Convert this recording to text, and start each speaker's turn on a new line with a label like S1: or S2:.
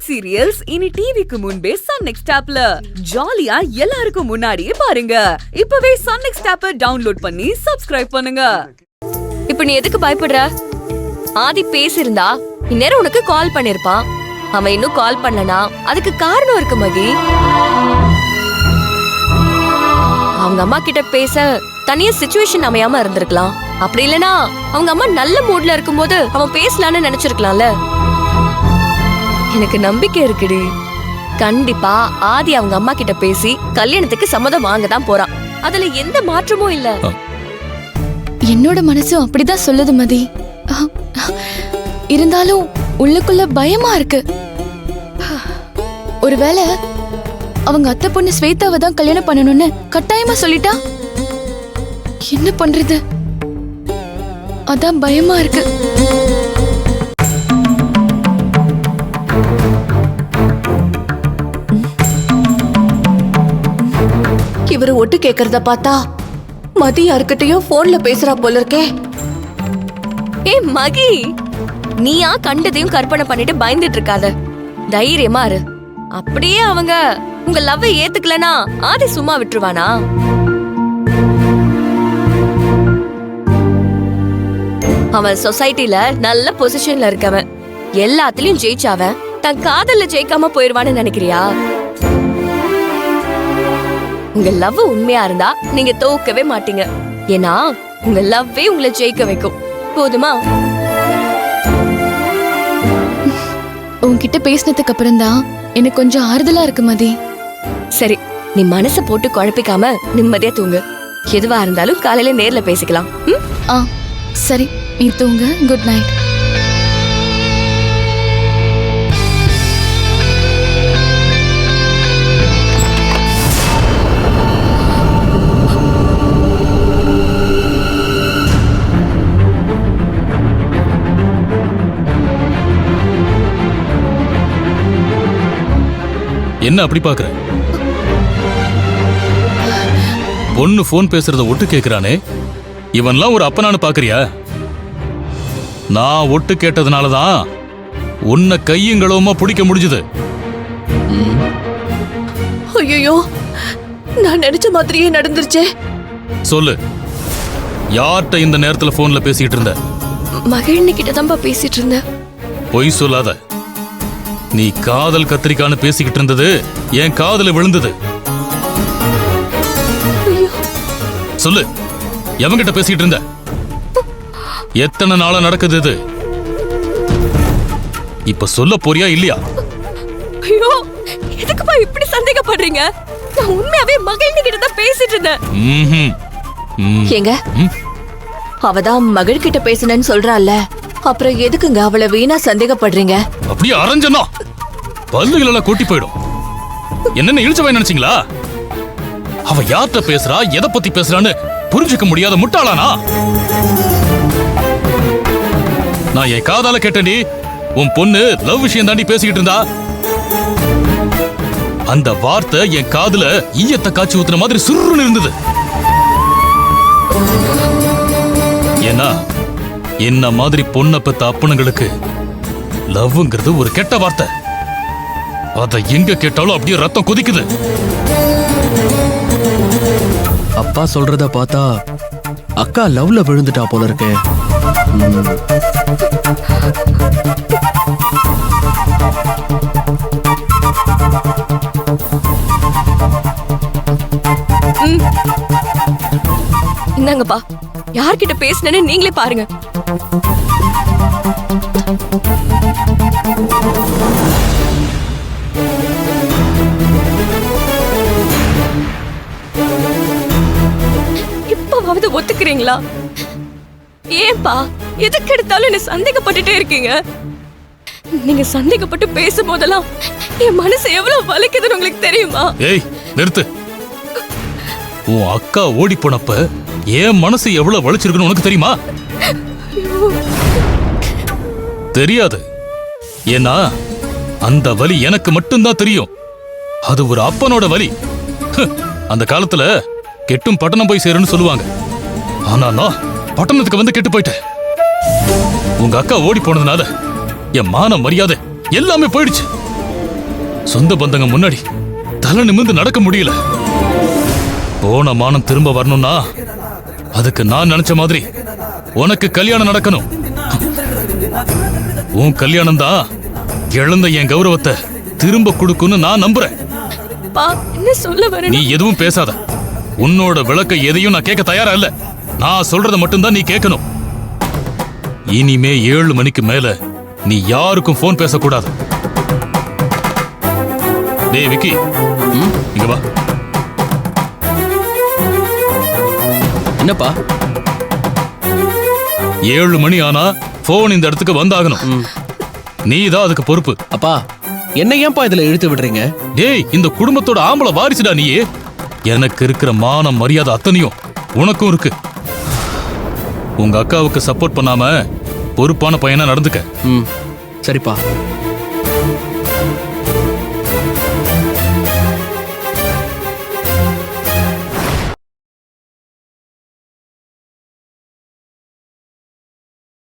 S1: Web serials இனி டிவிக்கு முன்பே சன் நெக்ஸ்ட் ஆப்ல ஜாலியா எல்லாருக்கும் முன்னாடியே பாருங்க. இப்பவே சன் நெக்ஸ்ட் ஆப்பை டவுன்லோட் பண்ணி சப்ஸ்கிரைப் பண்ணுங்க.
S2: இப்ப நீ எதுக்கு பயப்படுற? ஆதி பேசிருந்தா இந்நேரம் உனக்கு கால் பண்ணிருப்பான். அவன் இன்னும் கால் பண்ணலனா அதுக்கு காரணம் இருக்கு மகி. அவங்க அம்மா கிட்ட பேச தனியா சிச்சுவேஷன் அமையாம இருந்திருக்கலாம். அப்படி இல்லனா அவங்க அம்மா நல்ல மூட்ல இருக்கும்போது அவன் பேசலான்னு நினைச்சிருக்கலாம்ல. எனக்கு நம்பிக்கை இருக்குடி. கண்டிப்பா ஆதி அவங்க அம்மா கிட்ட பேசி கல்யாணத்துக்கு சம்மதம் வாங்க தான் போறான். அதுல எந்த மாற்றமும் இல்ல.
S3: என்னோட மனசும் அப்படிதான் சொல்லுது மதி. இருந்தாலும் உள்ளுக்குள்ள பயமா இருக்கு. ஒருவேளை அவங்க அத்தை பொண்ணு ஸ்வேதாவை தான் கல்யாணம் பண்ணணும்னு கட்டாயமா சொல்லிட்டா என்ன பண்றது? அதான் பயமா இருக்கு.
S4: இவரு ஒட்டு கேக்குறத பார்த்தா மதி யாருக்கிட்டயும் போன்ல பேசுறா போல இருக்கே.
S2: ஏ மகி, நீயா கண்டதையும் கற்பனை பண்ணிட்டு பயந்துட்டு இருக்காத. தைரியமா இரு. அப்படியே அவங்க உங்க லவ்வை ஏத்துக்கலனா ஆதி சும்மா விட்டுருவானா? அவன் சொசைட்டில நல்ல பொசிஷன்ல இருக்கவன். எல்லாத்துலயும் ஜெயிச்சாவன் தன் காதல்ல ஜெயிக்காம போயிருவான்னு நினைக்கிறியா? உங்க லவ் உண்மையா இருந்தா நீங்க தோக்கவே மாட்டீங்க. ஏன்னா உங்க லவ்வே உங்களை ஜெயிக்க வைக்கும். போதுமா?
S3: உன்கிட்ட பேசினதுக்கு அப்புறம் தான் எனக்கு கொஞ்சம் ஆறுதலா இருக்கு மதி.
S2: சரி, நீ மனச போட்டு குழப்பிக்காம நிம்மதியா தூங்கு. எதுவா இருந்தாலும் காலையில நேர்ல பேசிக்கலாம்.
S3: சரி, நீ தூங்க. Good night.
S5: என்ன அப்படி பாக்குற? பொண்ணு போன் பேசுறத ஒட்டு கேக்குறானே, இவன்லாம் ஒரு அப்பனானு பாக்குறியா? நான் ஒட்டு கேட்டதுனாலதான் உன்னை கையுங்களவுமா பிடிக்க முடிஞ்சது.
S4: ஐயோ, நான் நினைச்ச மாதிரியே நடந்துருச்சே.
S5: சொல்லு, யார்கிட்ட இந்த நேரத்துல போன்ல பேசிட்டு இருந்த?
S2: மகிழ்னி கிட்டதான்பா பேசிட்டு இருந்தேன்.
S5: பொய் சொல்லாத. நீ காதல் கத்திரிக்கான்னு பேசிக்கிட்டு இருந்தது என் காதல விழுந்தது. சொல்லு, எவங்கிட்ட பேசிக்கிட்டு இருந்த? எத்தனை நாளா நடக்குது இது? இப்ப சொல்ல போறியா இல்லையா?
S2: ஐயோ, எதுக்குப்பா இப்படி சந்தேகப்படுறீங்க? நான் உண்மையாவே மகிழ்னி கிட்ட தான் பேசிட்டு இருந்தேன்.
S4: ஏங்க, அவதான் மகள் கிட்ட பேசினேன்னு சொல்றாள்ல, அப்புறம் எதுக்குங்க அவளை வீணா சந்தேகப்படுறீங்க?
S5: அப்படியே அரைஞ்சனா பல்லுகள் எல்லாம் கூட்டி போயிடும். என்னென்ன இழிச்சவாய் நினைச்சீங்களா? அவ யார்கிட்ட பேசுறா, எதை பத்தி பேசுறான்னு புரிஞ்சுக்க முடியாத முட்டாளானா? நான் என் காதால கேட்டேன்டி, உன் பொண்ணு லவ் விஷயம் தாண்டி பேசிக்கிட்டு இருந்தா. அந்த வார்த்தை என் காதுல ஈயத்தை காய்ச்சி ஊத்துன மாதிரி சுருன்னு இருந்தது. ஏன்னா என்ன மாதிரி பொண்ணை பெத்த அப்பனுங்களுக்கு லவ்ங்கிறது ஒரு கெட்ட வார்த்தை. அதை எங்க கேட்டாலும் அப்படியே ரத்தம் கொதிக்குது.
S6: அப்பா சொல்றத பார்த்தா அக்கா லவ்ல விழுந்துட்டா போல இருக்கு.
S2: இந்தாங்கப்பா, யார்கிட்ட பேசினேன்னு நீங்களே பாருங்க. இப்பவாவது ஒத்துக்கிறீங்களா? ஏன்பா எதுக்கு எடுத்தாலும் என்ன சந்தேகப்பட்டுட்டே இருக்கீங்க? நீங்க சந்தேகப்பட்டு பேசும் போதெல்லாம் என் மனசு எவ்வளவு வலிக்குதுன்னு உங்களுக்கு தெரியுமா?
S5: ஏய், நிறுத்து. உன் அக்கா ஓடி போனப்ப என் மனசு எவ்வளவு வலிச்சிருக்குன்னு உனக்கு தெரியுமா? தெரியாது. ஏன்னா அந்த வலி எனக்கு மட்டும்தான் தெரியும். அது ஒரு அப்பனோட வலி. அந்த காலத்துல கெட்டும் பட்டணம் போய் சேருன்னு சொல்லுவாங்க. ஆனா நான் பட்டணத்துக்கு வந்து கெட்டு போயிட்டேன். உங்க அக்கா ஓடி போனதுனால என் மான மரியாதை எல்லாமே போயிடுச்சு. சொந்த பந்தங்க முன்னாடி தலை நிமிர்ந்து நடக்க முடியல. போன மானம் திரும்ப வரணும்னா அதுக்கு நான் நினைச்ச மாதிரி உனக்கு கல்யாணம் நடக்கணும். உன் கல்யாணம் தான் இழந்த என் கௌரவத்தை திரும்ப கொடுக்குன்னு நான் நம்புறேன்.
S2: பா என்ன சொல்ல வர?
S5: நீ எதுவும் பேசாத. உன்னோட விளக்க எதையும் நான் கேட்க தயாரா இல்ல. நான் சொல்றத மட்டும்தான் நீ கேட்கணும். இனிமே 7 மணிக்கு மேல நீ யாருக்கும் போன் பேசக்கூடாது. டேய் விக்கி, இங்க வா.
S6: என்னப்பா?
S5: 7 மணி ஆனா போன் இந்த இடத்துக்கு வந்தாகணும். நீ தான் அதுக்கு பொறுப்பு.
S6: அப்பா என்ன ஏன்பா இதுல இழுத்து விடுறீங்க?
S5: டேய், இந்த குடும்பத்தோட ஆம்பளை வாரிசுடா நீ. எனக்கு இருக்கிற மானம் மரியாதை அத்தனையும் உனக்கும் இருக்கு. உங்க அக்காவுக்கு சப்போர்ட் பண்ணாம பொறுப்பான பையனா நடந்துக்க.
S6: சரிப்பா.